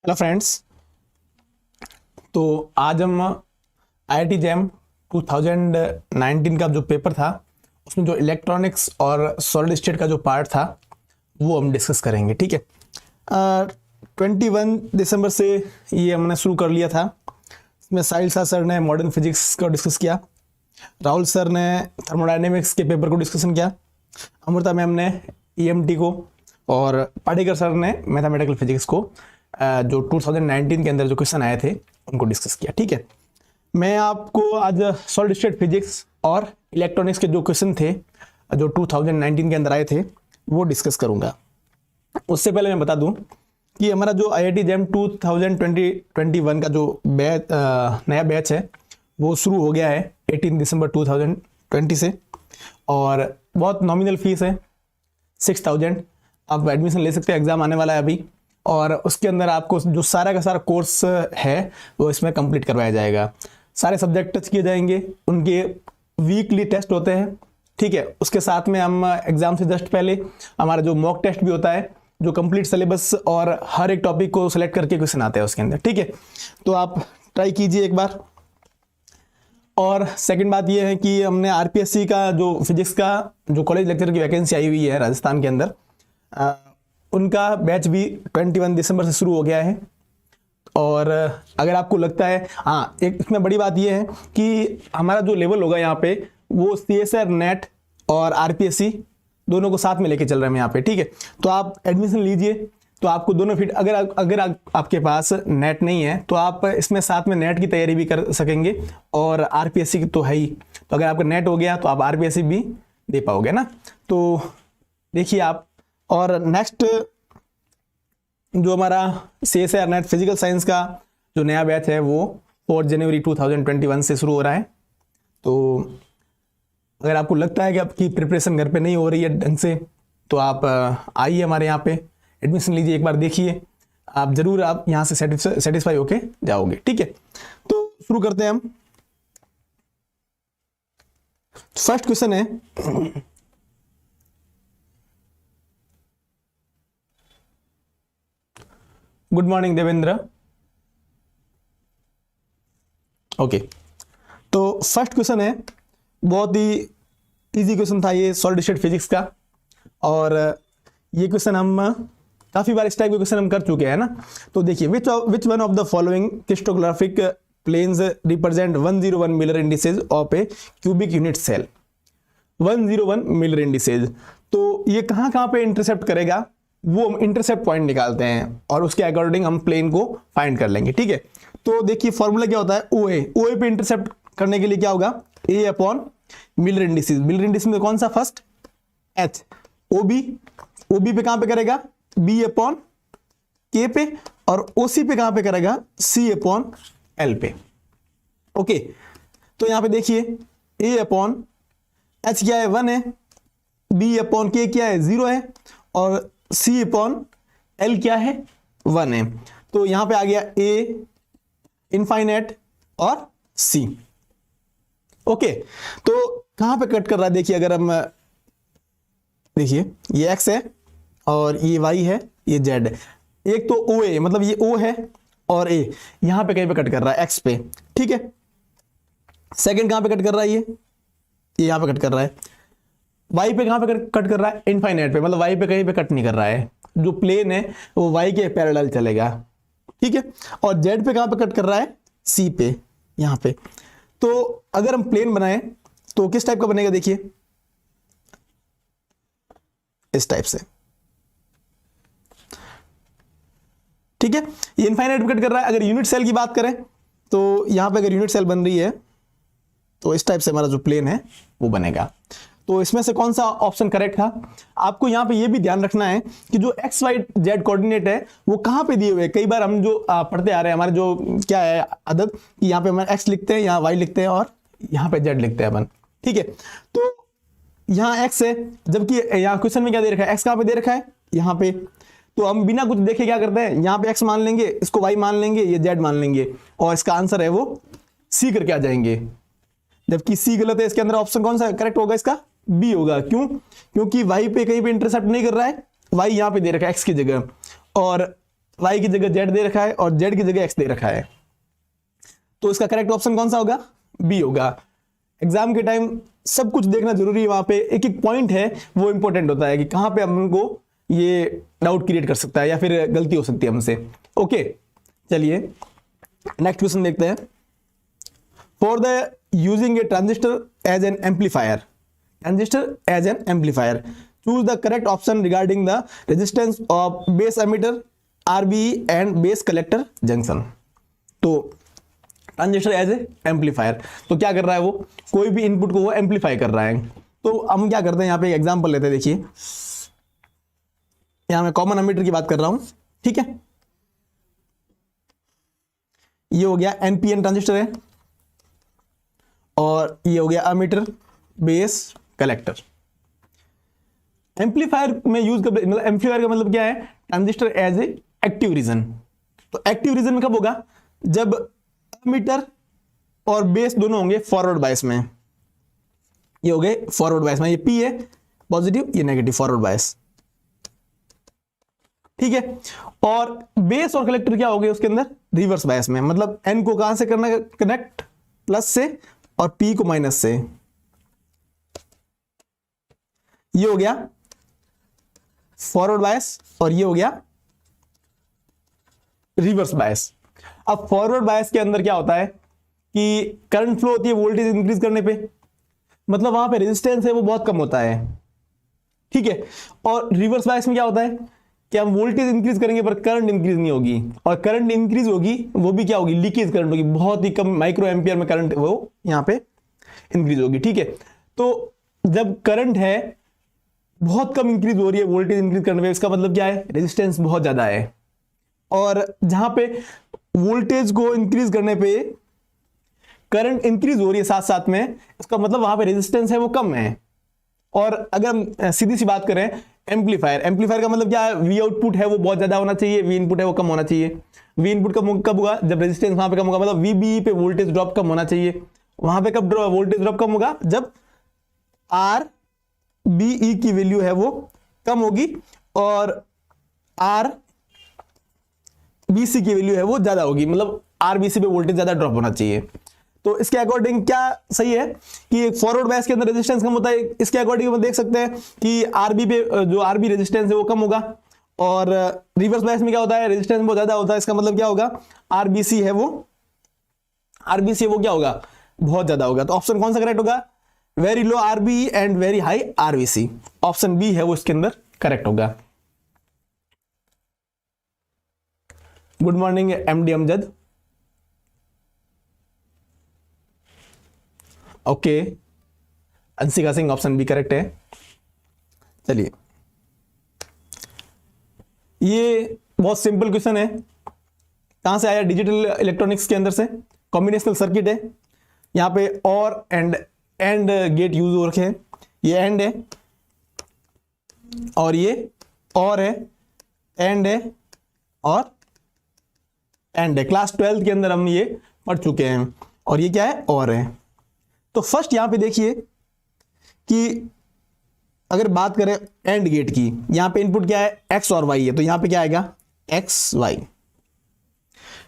Hello friends. तो आज हम IIT जैम 2019 का जो पेपर था उसमें जो इलेक्ट्रॉनिक्स और सॉलिड स्टेट का जो पार्ट था वो हम डिस्कस करेंगे। ठीक है। 21 दिसंबर से ये हमने शुरू कर लिया था। इसमें साहिल शाह सर ने मॉडर्न फिजिक्स को डिस्कस किया, राहुल सर ने थर्मोडायनेमिक्स के पेपर को डिस्कशन किया, अमृता मैम ने EMT को और पाटेकर सर ने मैथमेटिकल फिजिक्स को जो 2019 के अंदर जो क्वेश्चन आए थे उनको डिस्कस किया। ठीक है। मैं आपको आज सॉलिड स्टेट फिजिक्स और इलेक्ट्रॉनिक्स के जो क्वेश्चन थे जो 2019 के अंदर आए थे वो डिस्कस करूंगा। उससे पहले मैं बता दूं कि हमारा जो IIT जैम 2021 का जो नया बैच है वो शुरू हो गया है 18 दिसंबर 2020 से, और बहुत नॉमिनल फीस है 6000। आप एडमिशन ले सकते हैं, एग्ज़ाम आने वाला है अभी, और उसके अंदर आपको जो सारा का सारा कोर्स है वो इसमें कंप्लीट करवाया जाएगा। सारे सब्जेक्ट टच किए जाएंगे, उनके वीकली टेस्ट होते हैं। ठीक है। उसके साथ में हम एग्ज़ाम से जस्ट पहले हमारा जो मॉक टेस्ट भी होता है, जो कंप्लीट सिलेबस और हर एक टॉपिक को सिलेक्ट करके क्वेश्चन आते हैं उसके अंदर। ठीक है। तो आप ट्राई कीजिए एक बार। और सेकंड बात ये है कि हमने RPSC का जो फिजिक्स का जो कॉलेज लेक्चर की वैकेंसी आई हुई है राजस्थान के अंदर, उनका बैच भी 21 दिसंबर से शुरू हो गया है। और अगर आपको लगता है, हाँ, एक इसमें बड़ी बात यह है कि हमारा जो लेवल होगा यहाँ पे वो CSR नेट और RPSC दोनों को साथ में लेके चल रहे हैं यहाँ पे। ठीक है। तो आप एडमिशन लीजिए तो आपको दोनों फिट, अगर आपके पास नेट नहीं है तो आप इसमें साथ में नेट की तैयारी भी कर सकेंगे और RPSC की तो है ही। तो अगर आपका नेट हो गया तो आप RPSC भी दे पाओगे ना। तो देखिए आप। और नेक्स्ट जो हमारा CSR नेट फिजिकल साइंस का जो नया बैच है वो 4 जनवरी 2021 से शुरू हो रहा है। तो अगर आपको लगता है कि आपकी प्रिपरेशन घर पे नहीं हो रही है ढंग से तो आप आइए हमारे यहाँ पे, एडमिशन लीजिए, एक बार देखिए, आप जरूर आप यहाँ से सेटिस्फाई होके जाओगे। ठीक है। तो शुरू करते हैं हम। फर्स्ट क्वेश्चन है, गुड मॉर्निंग देवेंद्र। ओके। तो फर्स्ट क्वेश्चन है, बहुत ही इजी क्वेश्चन था ये सॉलिड स्टेट फिजिक्स का, और ये क्वेश्चन हम काफी बार इस टाइप के क्वेश्चन हम कर चुके हैं ना। तो देखिए, which one of the following crystallographic planes represent 101 Miller indices of a cubic unit cell. 101 Miller indices, तो ये कहाँ कहाँ पे इंटरसेप्ट करेगा वो हम इंटरसेप्ट पॉइंट निकालते हैं और उसके अकॉर्डिंग हम प्लेन को फाइंड कर लेंगे। ठीक है। तो देखिए फॉर्मूला क्या होता है, OA पे इंटरसेप्ट करने के लिए क्या होगा, A upon Miller indices. Miller indices में कौन सा फर्स्ट, H। OB पे कहां पे करेगा, B अपॉन K पे, और OC पे कहां पे करेगा, C अपॉन L पे। ओके। तो यहां पे देखिए A अपॉन H क्या है, 1 है, B अपॉन K क्या है, 0 है, और C अपॉन L क्या है, 1 है। तो यहां पे आ गया A इनफाइनाइट और C। ओके। तो कहां पे कट कर रहा है, देखिए अगर हम देखिए ये X है और ये Y है, ये Z है। एक तो OA मतलब ये O है और A यहां पे कहीं पे कट कर रहा है, X पे। ठीक है। सेकंड कहां पे कट कर रहा है, ये यहां पे कट कर रहा है। Y पे कहां पे कट कर रहा है, इनफाइनाइट पे, मतलब Y पे कहीं पे कट नहीं कर रहा है। जो प्लेन है वो Y के पैरेलल चलेगा। ठीक है। और Z पे कहां पे कट कर रहा है, C पे, यहां पे। तो अगर हम प्लेन बनाए तो किस टाइप का बनेगा, देखिए इस टाइप से। ठीक है। ये इनफाइनाइट पे कट कर रहा है। अगर यूनिट सेल की बात करें तो यहां पे अगर यूनिट सेल बन रही है तो इस टाइप से हमारा जो प्लेन है वो बनेगा। तो इसमें से कौन सा ऑप्शन करेक्ट था, आपको यहां पे ये भी ध्यान रखना है कि जो XYZ कोऑर्डिनेट है वो कहां पे दिए हुए हैं। कई बार हम जो पढ़ते आ रहे हैं, हमारे जो क्या है आदत कि यहां पे हम X लिखते हैं, यहां Y लिखते हैं और यहां पे Z लिखते हैं अपन। ठीक है। तो यहां X है, जबकि यहां क्वेश्चन में क्या दे रखा है, X कहां पे दे रखा है, यहां पे। तो हम बिना कुछ देखे क्या करते हैं, यहां पे X मान लेंगे, इसको Y मान लेंगे, ये Z मान लेंगे, और इसका आंसर है वो C करके आ जाएंगे। जबकि C गलत है, इसके अंदर ऑप्शन कौन सा करेक्ट होगा, इसका B होगा। क्यों, क्योंकि Y पे कहीं पे इंटरसेप्ट नहीं कर रहा है, Y यहां पे दे रखा है X की जगह, और y की जगह z दे रखा है और z की जगह x दे रखा है, तो इसका करेक्ट ऑप्शन कौन सा होगा? बी होगा। एग्जाम के टाइम सब कुछ देखना जरूरी है, वहां पे एक एक पॉइंट है वो इंपॉर्टेंट होता है कि कहां पे हमको ये डाउट क्रिएट कर सकता है या फिर गलती हो सकती है हमसे। ओके, चलिए नेक्स्ट क्वेश्चन देखते हैं। For the using a transistor as an amplifier, transistor as an amplifier, choose the correct option regarding the resistance of base emitter, RBE and base collector junction. तो ट्रांजिस्टर एज ए एम्पलीफायर, तो क्या कर रहा है वो? कोई भी input को वो एम्पलीफाई कर रहा है। तो हम क्या करते हैं, यहाँ पे एक एग्जांपल लेते हैं। देखिए यहां मैं कॉमन एमिटर की बात कर रहा हूं, ठीक है। ये हो गया एनपीएन ट्रांजिस्टर है और ये हो गया एमिटर, बेस, कलेक्टर। एम्पलीफायर में यूज कर, मतलब एम्पलीफायर का मतलब क्या है? Transistor as a active region. तो एक्टिव रीजन कब होगा? जब एमीटर और बेस दोनों होंगे फॉरवर्ड बायस में। ये हो गए फॉरवर्ड बायस में, ये पी है पॉजिटिव, ये नेगेटिव, फॉरवर्ड बायस, ठीक है। और बेस और कलेक्टर क्या हो गए उसके अंदर? रिवर्स बायस में। मतलब एन को कहां से करना कनेक्ट? प्लस से, और पी को माइनस से। ये हो गया फॉरवर्ड बायस और ये हो गया रिवर्स बायस। अब फॉरवर्ड बायस के अंदर क्या होता है कि करंट फ्लो होती है वोल्टेज इंक्रीज करने पे, मतलब वहां पे रेजिस्टेंस है वो बहुत कम होता है, ठीक है। और रिवर्स बायस में क्या होता है कि हम वोल्टेज इंक्रीज करेंगे पर करंट इंक्रीज नहीं होगी, और करंट इंक्रीज होगी वो भी क्या होगी? लीकेज करंट होगी, बहुत ही कम माइक्रो एम्पियर में करंट वो यहां पे इंक्रीज होगी, ठीक है। तो जब करंट है बहुत कम इंक्रीज हो रही है वोल्टेज इंक्रीज करने पे, इसका मतलब क्या है? रेजिस्टेंस बहुत ज्यादा है। और जहां पे वोल्टेज को इंक्रीज करने पे करंट इंक्रीज हो रही है साथ साथ में, इसका मतलब वहां पे रेजिस्टेंस है वो कम है। और अगर हम सीधी सी बात करें एम्पलीफायर, एम्पलीफायर का मतलब क्या है? वी आउटपुट है वो बहुत ज्यादा होना चाहिए, वी इनपुट है वो कम होना चाहिए। वी इनपुट कब होगा? जब रेजिस्टेंस वहां पे कम होगा, मतलब वी बी पे वोल्टेज ड्रॉप कम होना चाहिए। वहां पे कब वोल्टेज ड्रॉप कम होगा? जब आर बी ई की वैल्यू है वो कम होगी और आर बीसी की वैल्यू है वो ज्यादा होगी, मतलब आरबीसी पे वोल्टेज ज्यादा ड्रॉप होना चाहिए। तो इसके अकॉर्डिंग क्या सही है कि फॉरवर्ड बायस के अंदर रेजिस्टेंस कम होता है, इसके अकॉर्डिंग हम देख सकते हैं कि आरबी पे जो आरबी रेजिस्टेंस है वो कम होगा, और रिवर्स बायस में क्या होता है? रेजिस्टेंस बहुत ज्यादा होता है। इसका मतलब क्या होगा? आरबीसी है वो क्या होगा? बहुत ज्यादा होगा। तो ऑप्शन कौन सा करेक्ट होगा? Very low RB and very high RBC, option B है वो इसके अंदर करेक्ट होगा। Good morning MD Amjad. Okay, Anshika Singh, option B correct है। चलिए, ये बहुत सिंपल क्वेश्चन है। कहां से आया? डिजिटल इलेक्ट्रॉनिक्स के अंदर से। कॉम्बिनेशनल सर्किट है, यहां पे और एंड गेट यूज हो रखे हैं। ये एंड है और ये और है, एंड है और एंड है। क्लास 12 के अंदर हम ये पढ़ चुके हैं। और ये क्या है? और है। तो फर्स्ट यहां पे देखिए कि अगर बात करें एंड गेट की, यहां पे इनपुट क्या है? एक्स और वाई है, तो यहां पे क्या आएगा? X Y.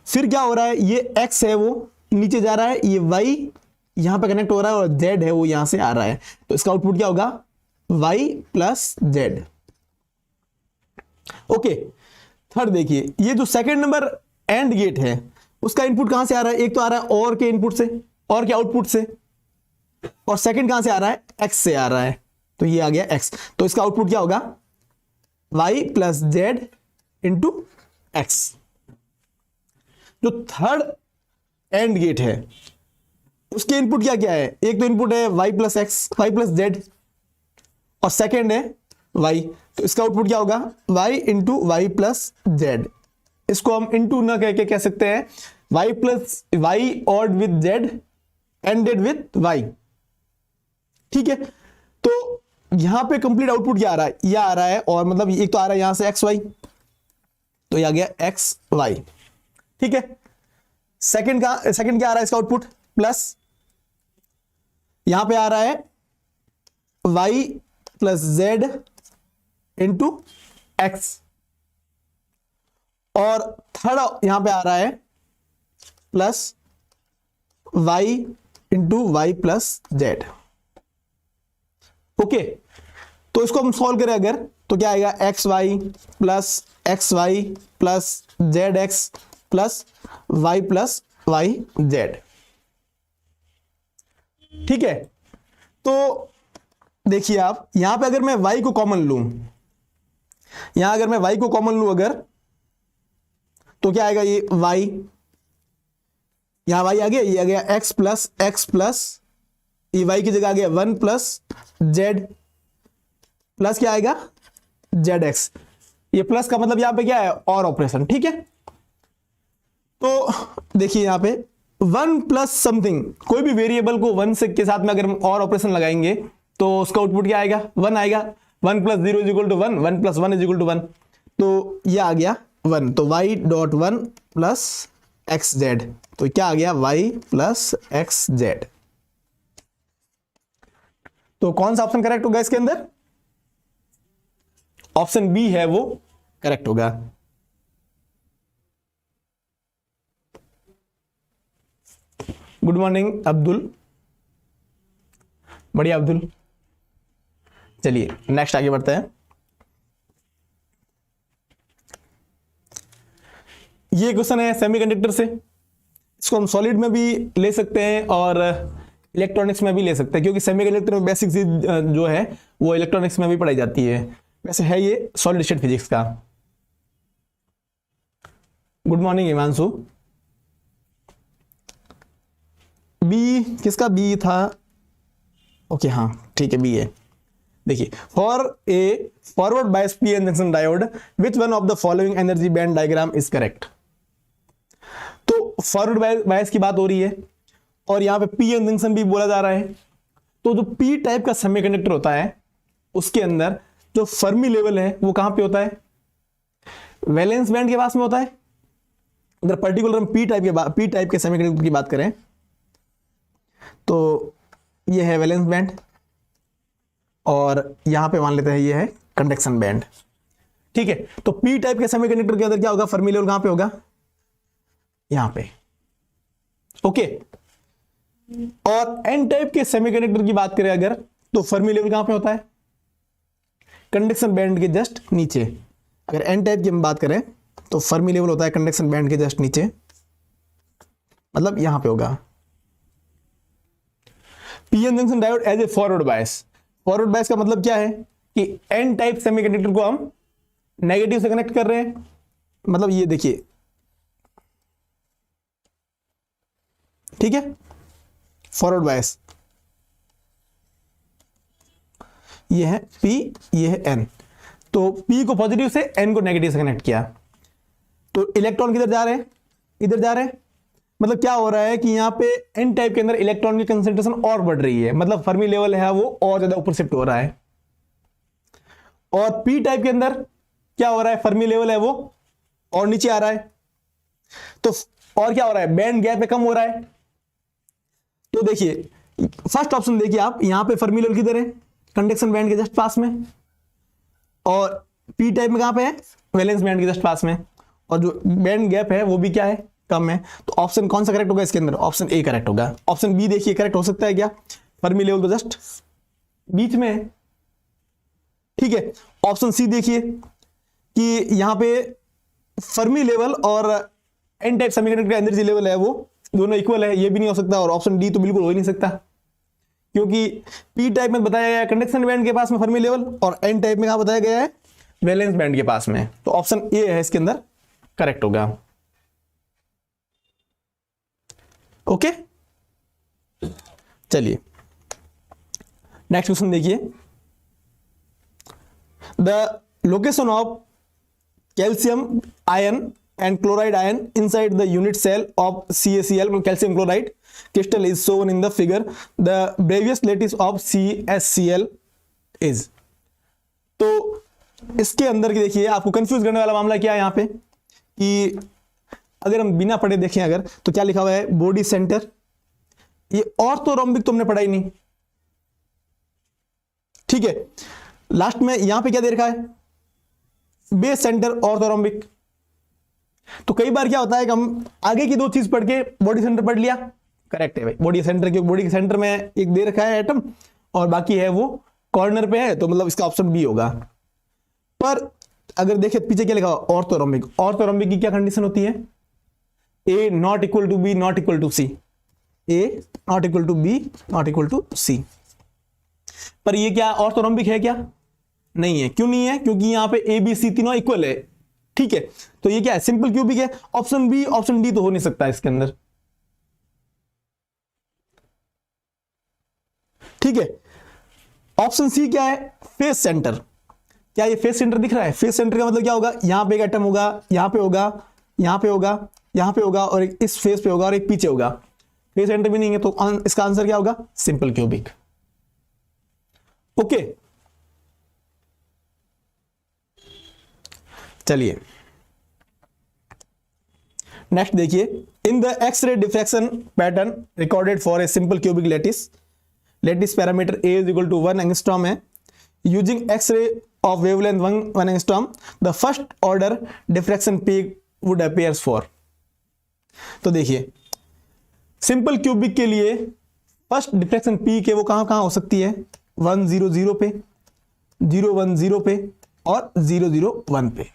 फिर क्या हो रहा है? ये एक्स है वो नीचे जा रहा है, ये वाई यहां पे कनेक्ट हो रहा है और जेड है वो यहां से आ रहा है, तो इसका आउटपुट क्या होगा? Y plus Z. Okay, third देखिए, ये जो सेकंड नंबर एंड गेट है उसका इनपुट कहां से आ रहा है? एक तो आ रहा है और के इनपुट से, और के आउटपुट से, और सेकंड कहां से आ रहा है? एक्स से आ रहा है, तो ये आ गया एक्स। तो इसका आउटपुट क्या होगा? Y plus Z into X. जो थर्ड एंड गेट है उसके इनपुट क्या क्या है? एक तो इनपुट है Y plus X, Y plus Z, और सेकेंड है वाई, तो इसका आउटपुट क्या होगा? Y into Y plus Z. इसको हम इंटू ना कह के कह सकते हैं Y plus Y ORed with Z ANDed with Y, ठीक है। तो यहां पे कंप्लीट आउटपुट क्या आ रहा है? यह आ रहा है, और मतलब एक तो आ रहा है यहां से एक्स वाई, तो यह आ गया एक्स वाई, ठीक है। सेकंड क्या आ रहा है इसका आउटपुट? प्लस यहां पे आ रहा है Y plus Z into X, और थर्ड यहां पे आ रहा है plus y into Y plus Z. Okay, तो इसको हम सॉल्व करें अगर, तो क्या आएगा, X Y plus Z X plus Y Z. ठीक है, तो देखिए आप यहां पे अगर मैं y को कॉमन लूं, यहां अगर मैं y को कॉमन लूं अगर, तो क्या आएगा, ये y, यहां y आ गया, ये आ गया x प्लस ये y की जगह आ गया 1 प्लस जेड प्लस क्या आएगा, जेड एक्स। ये प्लस का मतलब यहां पे क्या है, और ऑपरेशन। ठीक है, तो देखिए यहां पे 1 प्लस समथिंग, कोई भी वेरिएबल को 1 से के साथ में अगर हम और ऑपरेशन लगाएंगे तो उसका आउटपुट क्या आएगा, 1 आएगा। 1 plus 0 is equal to 1, 1 plus 1 is equal to 1, तो ये आ गया 1। तो y dot 1 plus X Z, तो क्या आ गया, y प्लस एक्स जेड। तो कौन सा ऑप्शन करेक्ट होगा इसके अंदर, ऑप्शन बी है वो करेक्ट होगा। गुड मॉर्निंग अब्दुल, बढ़िया अब्दुल। चलिए नेक्स्ट आगे बढ़ते हैं। ये क्वेश्चन है सेमीकंडक्टर से, इसको हम सॉलिड में भी ले सकते हैं और इलेक्ट्रॉनिक्स में भी ले सकते हैं, क्योंकि सेमीकंडक्टर में बेसिक चीज जो है वो इलेक्ट्रॉनिक्स में भी पढ़ाई जाती है। वैसे है ये सॉलिड स्टेट फिजिक्स का। Good morning Himanshu. बी किसका, बी था, ओके हाँ ठीक है, बी है। देखिए, for a forward bias P N junction diode which one of the following energy band diagram is correct. तो फॉरवर्ड बायस की बात हो रही है और यहां पे पी एन जंक्शन भी बोला जा रहा है। तो जो पी टाइप का सेमीकंडक्टर होता है उसके अंदर जो फर्मी लेवल है वो कहां पे होता है, वैलेंस बैंड के पास में होता है। अगर पर्टिकुलर हम पी टाइप के सेमीकंडक्टर की बात करें तो ये है वैलेंस बैंड और यहां पे मान लेते हैं ये है कंडक्शन बैंड। ठीक है, तो पी टाइप के सेमीकंडक्टर के अंदर क्या होगा, फर्मी लेवल कहां पे होगा, यहां पे। ओके, और एन टाइप के सेमीकंडक्टर की बात करें अगर, तो फर्मी लेवल कहां पे होता है, कंडक्शन बैंड के जस्ट नीचे। अगर एन टाइप की हम बात करें तो फर्मी लेवल होता है कंडक्शन बैंड के जस्ट नीचे, मतलब यहां पे होगा। PN junction diode as a forward bias, forward bias का मतलब क्या है कि एन टाइप सेमीकंडक्टर को हम नेगेटिव से कनेक्ट कर रहे हैं। मतलब ये देखिए, ठीक है, फॉरवर्ड बायस ये है P, ये है N। तो P को पॉजिटिव से, N को नेगेटिव से कनेक्ट किया, तो इलेक्ट्रॉन किधर जा रहे हैं, इधर जा रहे हैं। मतलब क्या हो रहा है कि यहां पे N टाइप के अंदर इलेक्ट्रॉन की कंसंट्रेशन और बढ़ रही है, मतलब फर्मी लेवल है वो और ज्यादा ऊपर शिफ्ट हो रहा है। और P टाइप के अंदर क्या हो रहा है, फर्मी लेवल है वो और नीचे आ रहा है। तो और क्या हो रहा है, बैंड गैप कम हो रहा है। तो देखिए फर्स्ट ऑप्शन देखिए आप, यहां पे फर्मी लेवल किधर है, कंडक्शन बैंड के जस्ट पास में, और पी टाइप में कहां पे है, वैलेंस बैंड के जस्ट पास में, और जो बैंड गैप है वो भी क्या है, कम है। तो ऑप्शन कौन सा करेक्ट होगा इसके अंदर, ऑप्शन ए करेक्ट होगा। ऑप्शन बी देखिए करेक्ट हो सकता है क्या, फर्मी लेवल तो जस्ट बीच में है। ठीक है, ऑप्शन सी देखिए कि यहां पे फर्मी लेवल और एन टाइप सेमीकंडक्टर का एनर्जी लेवल है वो दोनों इक्वल है, ये भी नहीं हो सकता। और ऑप्शन डी तो बिल्कुल हो ही नहीं सकता, क्योंकि पी टाइप में बताया गया है कंडक्शन बैंड के पास में फर्मी लेवल, और एन टाइप में कहां बताया गया है, वैलेंस बैंड के पास में। तो ऑप्शन ए है इसके अंदर करेक्ट होगा। ओके, चलिए नेक्स्ट क्वेश्चन देखिए। The location of calcium ion and chloride ion inside the unit cell of CaCl, calcium chloride crystal is shown in the figure. The Bravais lattice of CaCl is. तो इसके अंदर की देखिए, आपको confuse करने वाला मामला क्या है यहाँ पे कि अगर हम बिना पढ़े देखें अगर, तो क्या लिखा हुआ है, बॉडी सेंटर। ये ऑर्थोरोम्बिक तो हमने पढ़ा ही नहीं। ठीक है, लास्ट में यहां पे क्या दे रखा है, बेस सेंटर ऑर्थोरोम्बिक। तो कई बार क्या होता है कि हम आगे की दो चीज पढ़ के बॉडी सेंटर पढ़ लिया, करेक्ट है भाई, बॉडी सेंटर के बॉडी के सेंटर में एक दे रखा है एटम और बाकी है वो कॉर्नर पे है, तो मतलब इसका ऑप्शन बी होगा। पर अगर देखें पीछे क्या लिखा हुआ, ऑर्थोरोम्बिक, ऑर्थोरोम्बिक की क्या कंडीशन होती है, A not equal to B not equal to C, A not equal to B not equal to C. पर ये क्या ऑर्थोरोम्बिक है क्या, नहीं है। क्यों नहीं है, क्योंकि यहां पे ए बी सी तीनों इक्वल है, ठीक है। तो ये क्या है, सिंपल क्यूबिक है। ऑप्शन बी ऑप्शन डी तो हो नहीं सकता इसके अंदर, ठीक है। ऑप्शन सी क्या है, फेस सेंटर। क्या ये फेस सेंटर दिख रहा है, फेस सेंटर का मतलब क्या होगा, यहां पे एक एटम होगा, यहां पे होगा, यहां पे होगा, यहां पे होगा और एक इस फेस पे होगा और एक पीछे होगा, फेस सेंटर भी नहीं है, तो इसका आंसर क्या होगा, सिंपल क्यूबिक। ओके चलिए नेक्स्ट देखिए, in the X-ray diffraction pattern recorded for a simple cubic lattice, lattice parameter A is equal to 1 angstrom है, using X-ray of wavelength 1 angstrom, the first order diffraction peak would appears for. तो देखिए simple cubic के लिए first diffraction peak है वो कहां कहां हो सकती है, 100 पे, 010 पे और 001 पे,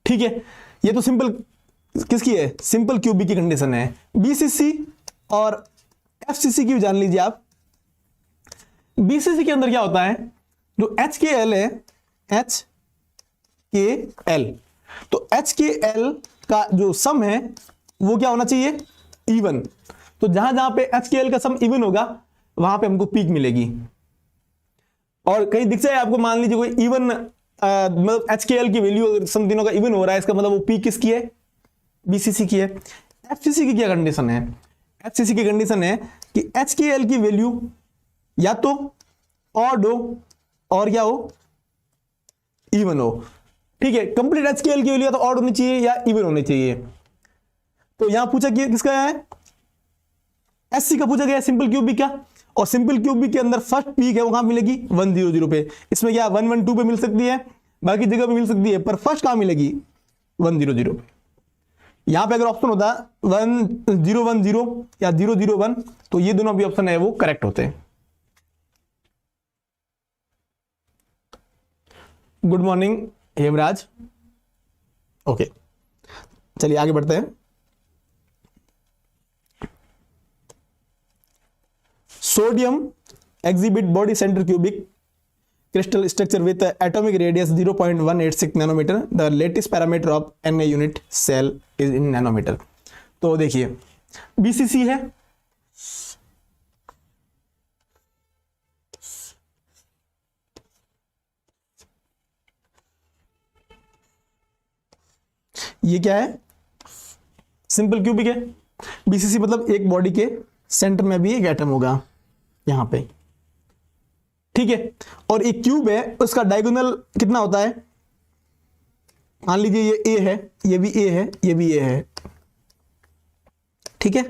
ठीक है। ये तो सिंपल किसकी है, सिंपल क्यूबिक की कंडीशन है। बीसीसी और एफसीसी की भी जान लीजिए आप। बीसीसी के अंदर क्या होता है, जो HKl है, HKl, तो HKl का जो सम है वो क्या होना चाहिए, इवन। तो जहां जहां पे HKl का सम इवन होगा वहां पे हमको पीक मिलेगी। और कहीं दिख जाए आपको, मान लीजिए कोई इवन मतलब HKl की वैल्यू सम तीनों का इवन हो रहा है, इसका मतलब वो पीक किसकी है, बीसीसी की है। एफसीसी की क्या कंडीशन है, एफसीसी की कंडीशन है कि HKl की वैल्यू या तो ऑड हो और क्या हो, इवन हो, ठीक है। कंप्लीट HKl की वैल्यू या तो ऑड होनी चाहिए या इवन होनी चाहिए। तो यहां पूछा कि किसका है, एससी का पूछा गया, सिंपल क्यूबिक का। और सिंपल क्यूबिक के अंदर फर्स्ट पीक है वो कहां मिलेगी, 100 पे। इसमें क्या 112 पे मिल सकती है, बाकी जगह पे मिल सकती है, पर फर्स्ट कहां मिलेगी, 100 पे। यहां पे अगर ऑप्शन होता 1010 या 001 तो ये दोनों भी ऑप्शन है वो करेक्ट होते हैं। Good morning Hemraj. ओके चलिए आगे बढ़ते हैं। Sodium exhibit body center cubic crystal structure with atomic radius 0.186 nanometer. The latest parameter of Na unit cell is in nanometer. तो देखिए BCC है, ये क्या है, सिंपल क्यूबिक है। BCC मतलब एक बॉडी के सेंटर में भी एक एटम होगा यहां पे, ठीक है। और एक क्यूब है, उसका डायगोनल कितना होता है, मान लीजिए ये ए है, ये भी ए है, ये भी ए है, ठीक है।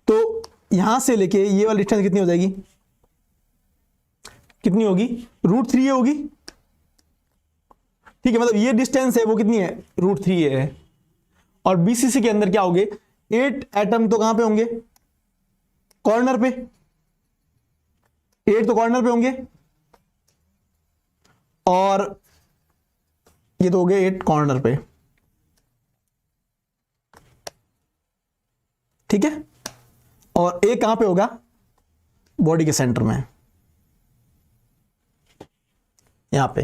तो यहां से लेके ये वाली डिस्टेंस कितनी हो जाएगी, कितनी होगी, √3 होगी, ठीक है। मतलब ये डिस्टेंस है वो कितनी है, √3 है। और बीसीसी के अंदर क्या होंगे, 8 एटम तो कहां पे होंगे, कॉर्नर पे, 8 तो कॉर्नर पे होंगे और ये तो हो गए 8 कॉर्नर पे, ठीक है। और एक कहां पे होगा, बॉडी के सेंटर में, यहां पे।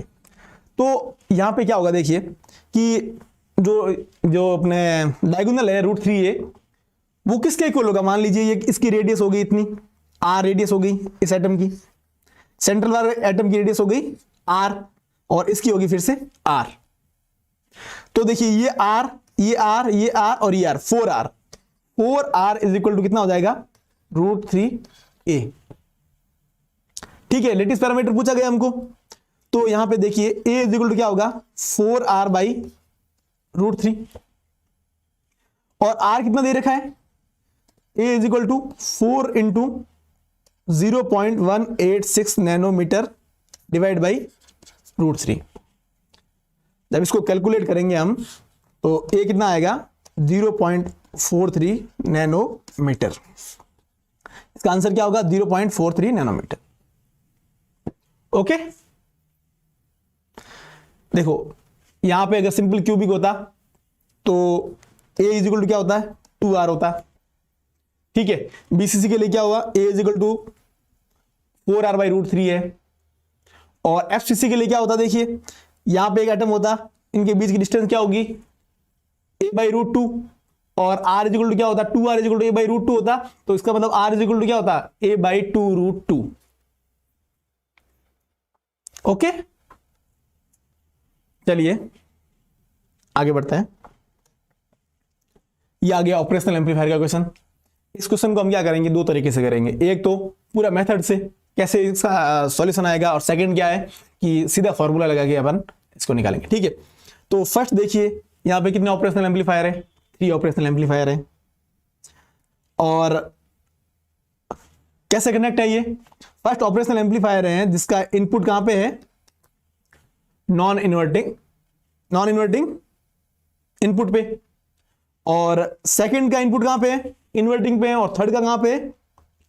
तो यहां पे क्या होगा, देखिए कि जो अपने डायगोनल है √3a वो किसके इक्वल होगा, मान लीजिए ये इसकी रेडियस हो गई इतनी, r रेडियस हो गई इस एटम की, सेंट्रल वाले एटम की रेडियस हो गई r और इसकी होगी फिर से r। तो देखिए ये r, ये r, ये r और ये r, 4r is equal to कितना हो जाएगा, √3a, ठीक है। लेटेस्ट पैरामीटर पूछा गया हमको, तो यहां पे देखिए a इज इक्वल टू क्या होगा, 4r बाई √3 और r कितना दे रखा है, a is equal to 4 into 0.186 nanometre divide by √3। जब इसको कैलकुलेट करेंगे हम तो ये कितना आएगा 0.43 नैनोमीटर। इसका आंसर क्या होगा 0.43 नैनोमीटर। ओके, देखो यहां पे अगर सिंपल क्यूबिक होता तो a इज इक्वल टू क्या होता है 2r होता। ठीक है, बीसीसी के लिए क्या हुआ a is equal to 4r/√3 है। और एफसीसी के लिए क्या होता, देखिए यहां पे एक एटम होता, इनके बीच की डिस्टेंस क्या होगी a/√2 और r इज इक्वल टू क्या होता 2r is equal to a/√2 होता। तो इसका मतलब r इज इक्वल टू क्या होता a/2√2। ओके, चलिए आगे बढ़ते हैं। ये आ गया ऑपरेशनल एम्पलीफायर का क्वेश्चन। इस क्वेश्चन को हम क्या करेंगे, दो तरीके से करेंगे। एक तो पूरा मेथड से कैसे इसका सॉल्यूशन आएगा, और सेकंड क्या है कि सीधा फॉर्मूला लगा के अपन इसको निकालेंगे। ठीक है, तो फर्स्ट देखिए यहां पे कितने ऑपरेशनल एम्पलीफायर है, 3 ऑपरेशनल एम्पलीफायर है। और कैसे कनेक्ट है ये, फर्स्ट ऑपरेशनल एम्पलीफायर है जिसका इनपुट कहां पे है नॉन इन्वर्टिंग इनपुट पे, और सेकंड का इनपुट कहां पे है इन्वर्टिंग पे है, और थर्ड का कहां पे है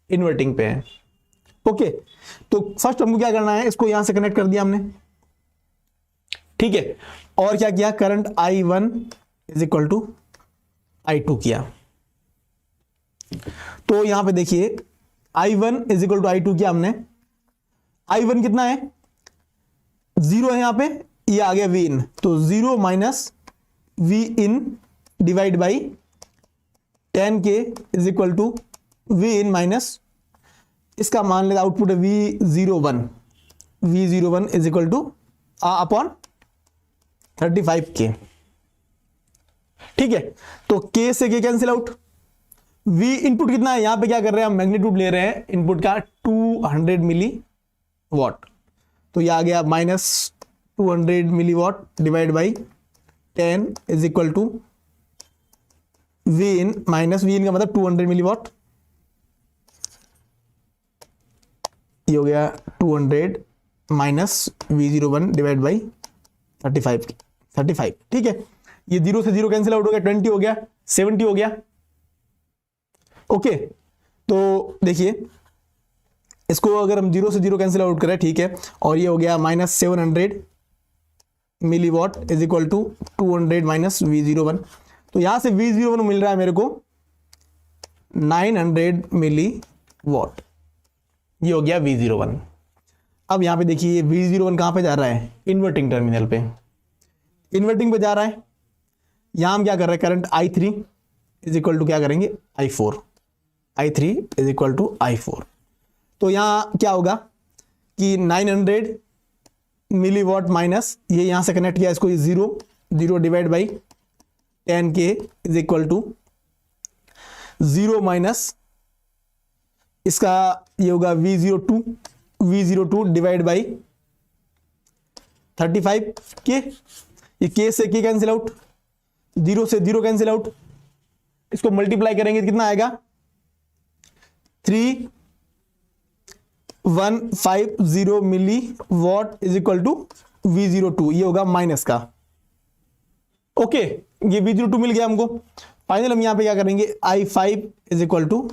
इन्वर्टिंग पे है। ओके, तो फर्स्ट हमको क्या करना है, इसको यहां से कनेक्ट कर दिया हमने। ठीक है, और क्या किया, current I1 is equal to I2 किया। तो यहां पे देखिए I1 is equal to I2 किया हमने। I1 कितना है 0 है यहां पे, ये आ गया V इन, तो 0 minus V in divide by 10K is equal to V in minus इसका मान लेगा आउटपुट है V01 is equal two upon 35K। ठीक है, तो K से K cancel out. V input कितना है, यहां पे क्या कर रहे हैं हम मैग्नीट्यूड ले रहे हैं इनपुट का 200 मिली वॉट, तो यह आ गया minus 200 milliwatt divide by 10 is equal to V in minus V in का मतलब 200 मिली वॉट, ये हो गया 200 माइनस V01 डिवाइड बाई 35। ठीक है, ये 0 से 0 कैंसिल आउट हो गया, 20 हो गया, 70 हो गया। ओके, तो देखिए इसको अगर हम 0 से 0 कैंसिल आउट करें, ठीक है, और ये हो गया minus 700 milli what is equal to 200 minus V01। तो यहां से V01 मिल रहा है मेरे को 900 मिली वॉट, ये हो गया V01। अब यहां पे देखिए V01 कहां पे जा रहा है इन्वर्टिंग टर्मिनल पे, इन्वर्टिंग पे जा रहा है। यहां हम क्या कर रहे हैं, current I3 is equal to क्या करेंगे I4 is equal to I4। तो यहां क्या होगा कि 900 मिली वॉट माइनस ये यहां से कनेक्ट किया इसको 0 divide by 10K is equal to 0 minus इसका ये होगा V02 डिवाइड बाई 35K, ये K से K कैंसिल आउट, 0 से 0 कैंसिल आउट, इसको मल्टीप्लाई करेंगे कितना आएगा 3150 milli what is equal to V02, ये होगा माइनस का। ओके, ये V02 मिल गया हमको। फाइनल हम यहां पे क्या करेंगे I5 is equal to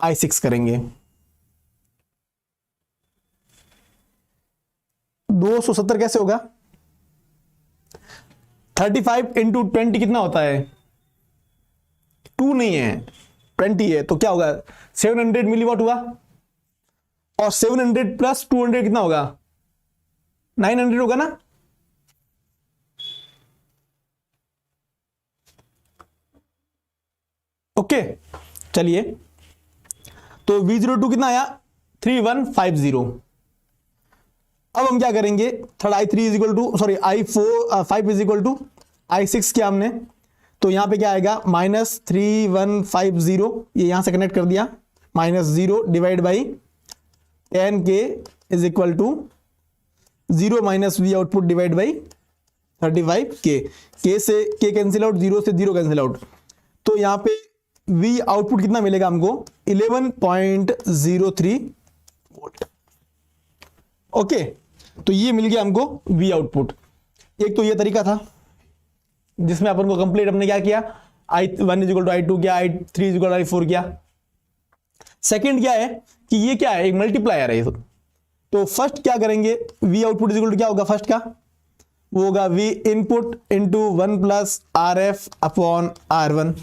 I6 करेंगे। 270 कैसे होगा, 35 इंटू 20 कितना होता है 2 नहीं है 20 है, तो क्या होगा 700 मिलीवॉट हुआ, और 700 प्लस 200 कितना होगा 900 होगा ना। ओके, चलिए तो V02 कितना आया 3150। अब हम क्या करेंगे, third I3 is equal to sorry I5 is equal to I6 किया हमने, तो यहां पे क्या आएगा माइनस 3150, ये यहां से कनेक्ट कर दिया, minus 0 divide by 10K is equal to 0 minus V output divide by 35K। K से K कैंसिल आउट, 0 से 0 कैंसिल आउट, तो यहां पे V आउटपुट कितना मिलेगा हमको 11.03 वोल्ट। ओके, तो ये मिल गया हमको V आउटपुट। एक तो ये तरीका था जिसमें अपन को कंप्लीट अपने क्या किया, I1 is equal to I2 किया, I3 is equal to I4 किया। सेकंड क्या है कि ये क्या है, एक मल्टीप्लायर है ये। तो फर्स्ट क्या करेंगे, V output is equal to क्या होगा, फर्स्ट का वो होगा V input into 1 plus RF upon R1।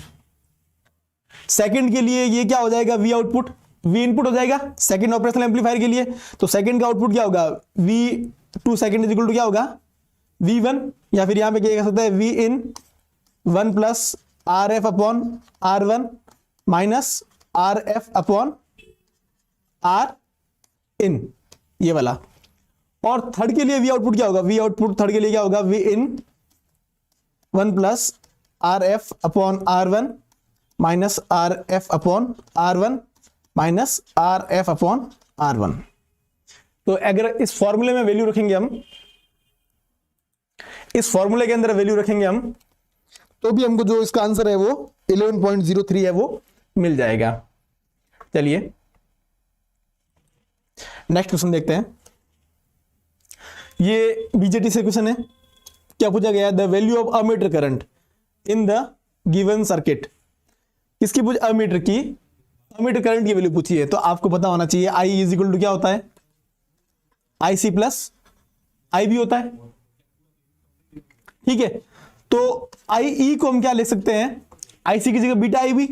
Second के लिए ये क्या हो जाएगा, V आउटपुट, V इनपुट हो जाएगा सेकंड ऑपरेशनल एम्पलीफायर के लिए। तो सेकंड का आउटपुट क्या होगा, V2 second is equal to क्या होगा, V1, या फिर यहां पे क्या कह सकते हैं, V इन 1 plus RF upon R1 minus RF upon R इन, ये वाला। और थर्ड के लिए V आउटपुट क्या होगा, V आउटपुट थर्ड के लिए क्या होगा, V इन 1 plus RF upon R1 minus RF upon R1 minus RF upon R1। तो अगर इस फॉर्मूले में वैल्यू रखेंगे हम, इस फॉर्मूले के अंदर वैल्यू रखेंगे हम, तो भी हमको जो इसका आंसर है वो 11.03 है वो मिल जाएगा। चलिए नेक्स्ट क्वेश्चन देखते हैं। ये बीजेटी से क्वेश्चन है, क्या पूछा गया है, the value of ammeter current in the given circuit. किसकी पूछ, अमीटर की, अमीटर करंट की वैल्यू पूछी है। तो आपको पता होना चाहिए आई इज इक्वल टू क्या होता है, आई सी प्लस आई बी होता है, ठीक है। तो आई ई को हम क्या ले सकते हैं, आई सी की जगह beta I B,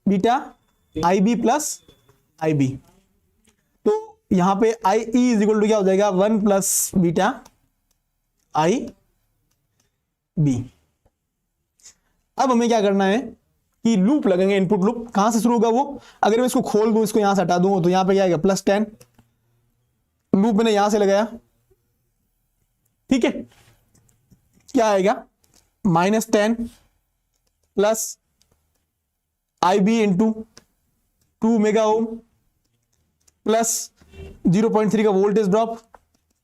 beta I B plus I B. तो यहां पे आई ई इज इक्वल टू क्या हो जाएगा, 1 प्लस बीटा आई बी। अब हमें क्या करना है कि लूप लगेंगे, इनपुट लूप। कहां से शुरू होगा वो, अगर मैं इसको खोल दूं, इसको यहां से हटा दूं, तो यहां पे क्या आएगा, +10। लूप मैंने यहां से लगाया, ठीक है, क्या आएगा, -10 plus I B into 2 mega ohm plus 0.3 का voltage drop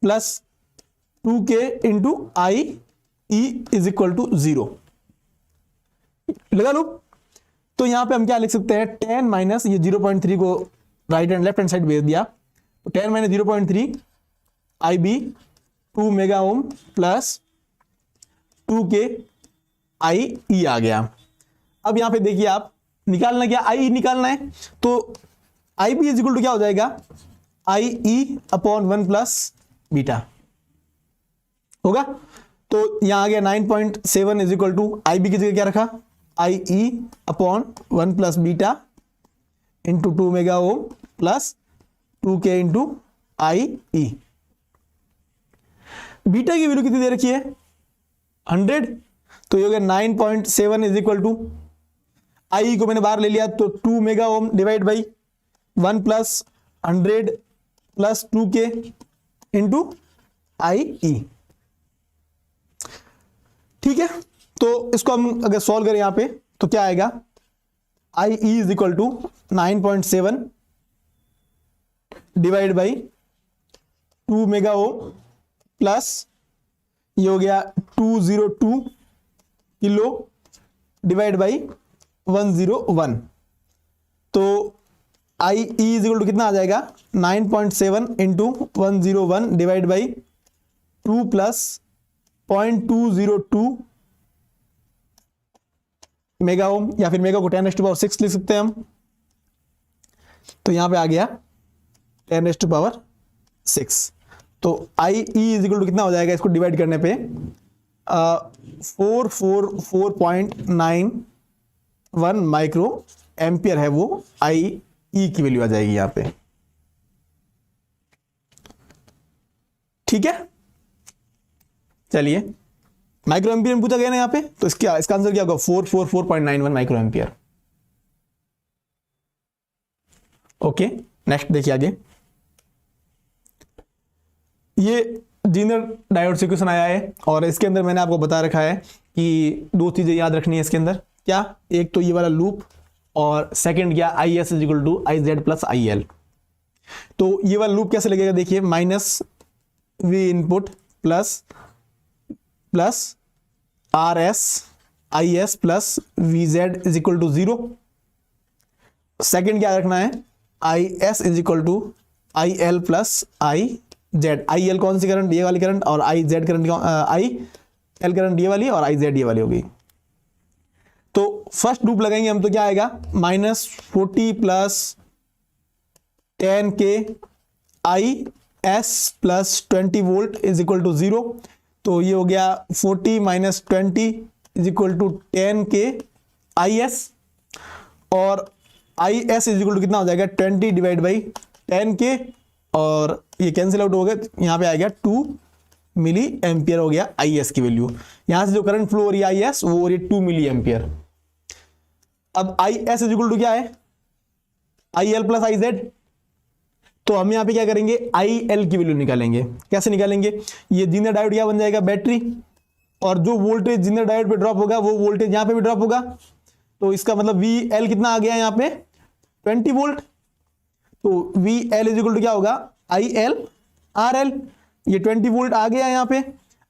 plus 2K into I E is equal to 0। लगा लो। तो यहां पे हम क्या लिख सकते हैं, 10 माइनस ये 0.3 को right and left hand side भेज दिया, तो 10 minus 0.3 I B 2 mega ohm plus 2K I E आ गया। अब यहां पे देखिए आप, निकालना क्या, आई ई निकालना है। तो I B is equal to क्या हो जाएगा, I E upon 1 plus beta होगा। तो यहां आ गया 9.7 is equal to I B की जगह क्या रखा, I E upon 1 plus beta into 2 mega ohm plus 2K into I E. Beta की वैल्यू कितनी दे रखी है, 100। तो ये हो गया 9.7 इज इक्वल टू, आई को मैंने बाहर ले लिया, तो 2 mega ohm divide by 1 plus 100 plus 2K into I E, ठीक है। तो इसको हम अगर सॉल्व करें यहां पे तो क्या आएगा, I E is equal to 9.7 divide by 2 mega ohm plus ये हो गया 202 किलो डिवाइड बाई 101। तो I E is equal to कितना आ जाएगा, 9.7 into 101 divide by 2 plus 0.202 mega ohm, या फिर मेगा को 10⁻6 लिख सकते हैं हम। तो यहां पे आ गया 10⁻6। तो I E is equal to कितना हो जाएगा, इसको डिवाइड करने पे 444.91 माइक्रो एम्पियर है वो आई ई की वैल्यू आ जाएगी यहां पे, ठीक है। चलिए माइक्रो एम्पियर में पूछा गया ना यहां पे, तो इसका आंसर क्या होगा, 444.91 माइक्रो एम्पियर। ओके नेक्स्ट देखिए आगे। ये जीनर डायोड से क्वेश्चन आया है, और इसके अंदर मैंने आपको बता रखा है कि दो चीजें याद रखनी है इसके अंदर। क्या, एक तो ये वाला लूप, और सेकंड क्या, I S is equal to I Z plus I L. तो ये वाला लूप कैसे लगेगा, देखिए, minus V input plus R S I S plus V Z is equal to 0। Second क्या रखना है, I S is equal to I L plus I Z. I L कौन सी करंट, ये वाली करंट, और I Z current I L current ये वाली और आई जेड ये वाली हो गई। तो फर्स्ट लूप लगाएंगे हम, तो क्या आएगा, -40 plus 10K I S plus 20 volt is equal to 0। तो ये हो गया 40 minus 20 is equal to 10K I S, और I S is equal to कितना हो जाएगा, 20 डिवाइड बाई 10K, और ये कैंसिल आउट हो गया, यहाँ पे आ गया 2 मिली एम्पियर हो गया आई एस की वैल्यू। यहां से जो करंट फ्लो हो रही है आई एस, वो हो रही है 2 मिली एम्पियर। अब I S is equal to क्या है, I L plus I Z. तो हम यहाँ पे क्या करेंगे, आई एल की वैल्यू निकालेंगे। कैसे निकालेंगे, ये जीनर डायोड क्या बन जाएगा, बैटरी, और जो वोल्टेज जीनर डायोड पे ड्रॉप होगा वो वोल्टेज यहाँ पे भी ड्रॉप होगा। तो इसका मतलब वी एल कितना आ गया यहाँ पे, 20 वोल्ट। तो V L is equal to क्या होगा, आई एल आर एल। ये 20 वोल्ट आ गया यहाँ पे।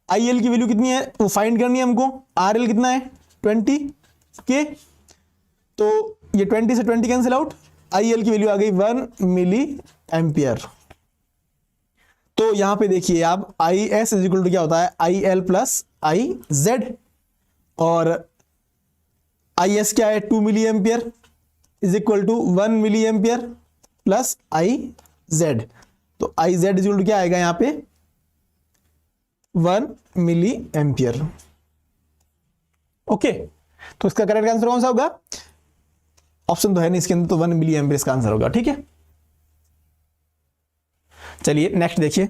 आई एल की वैल्यू कितनी है वो फाइंड करनी है हमको। आर एल कितना है, 20K। तो ये 20 से 20 कैंसिल आउट, आई एल की वैल्यू आ गई 1 मिली एम्पियर। तो यहां पे देखिए आप, I S is equal to क्या होता है, I L plus I Z, और आई एस क्या है, 2 मिली ampere is equal to 1 milli ampere plus I Z. तो I Z is equal to क्या आएगा यहां पे, 1 मिली एम्पियर। ओके, तो इसका करेक्ट आंसर कौन सा होगा, ऑप्शन तो है नहीं इसके अंदर, तो 1 मिली एम्पियर इसका आंसर होगा। ठीक है, चलिए नेक्स्ट देखिए।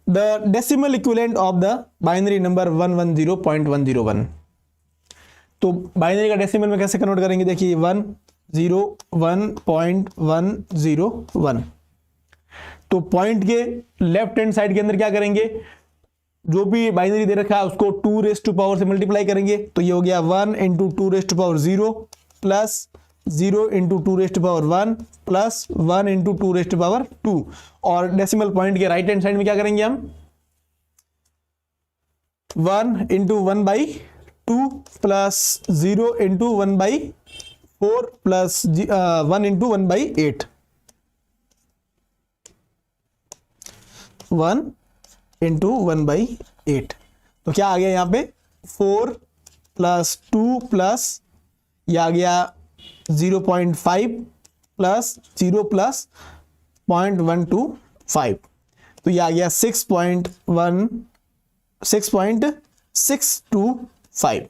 The decimal equivalent of the binary number 110.101। तो बाइनरी का डेसिमल में कैसे कन्वर्ट करेंगे, देखिए 101.101। तो पॉइंट के लेफ्ट हैंड साइड के अंदर क्या करेंगे, जो भी बाइनरी दे रखा है उसको 2 रेज टू पावर से मल्टीप्लाई करेंगे। तो ये हो गया 1 into 2 raise to power 0 plus 0 into 2 raise to power 1 plus 1 into 2 raise to power 2। और डेसिमल पॉइंट के राइट हैंड साइड में क्या करेंगे हम, 1 into 1/2 plus 0 into 1/4 plus 1 into 1/8। 1 into 1/8। तो क्या आ गया यहाँ पे, 4 प्लस 2 प्लस ये आ गया 0.5 प्लस 0 प्लस 0.125। तो ये आ गया 6.625।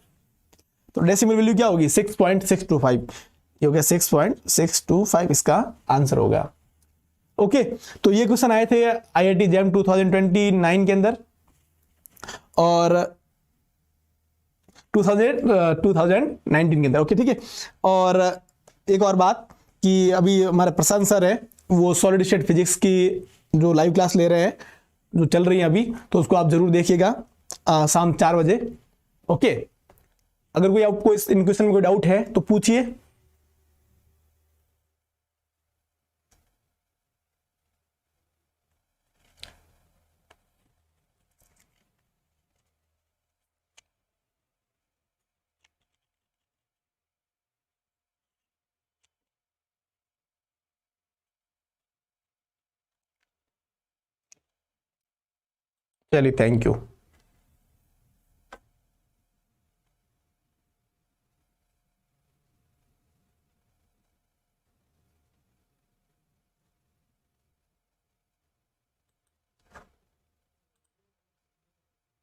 तो डेसिमल वैल्यू क्या होगी, 6.625। ये हो गया 6.625 इसका आंसर होगा। ओके, तो ये क्वेश्चन आए थे आईआईटी जैम 2029 के अंदर, और 2019 के अंदर। ओके ठीक है। और एक और बात कि अभी हमारे प्रशांत सर है, वो सॉलिड स्टेट फिजिक्स की जो लाइव क्लास ले रहे हैं, जो चल रही है अभी, तो उसको आप जरूर देखिएगा शाम 4 बजे। ओके, अगर कोई आपको इन क्वेश्चन में कोई डाउट है तो पूछिए। चलिए, थैंक यू।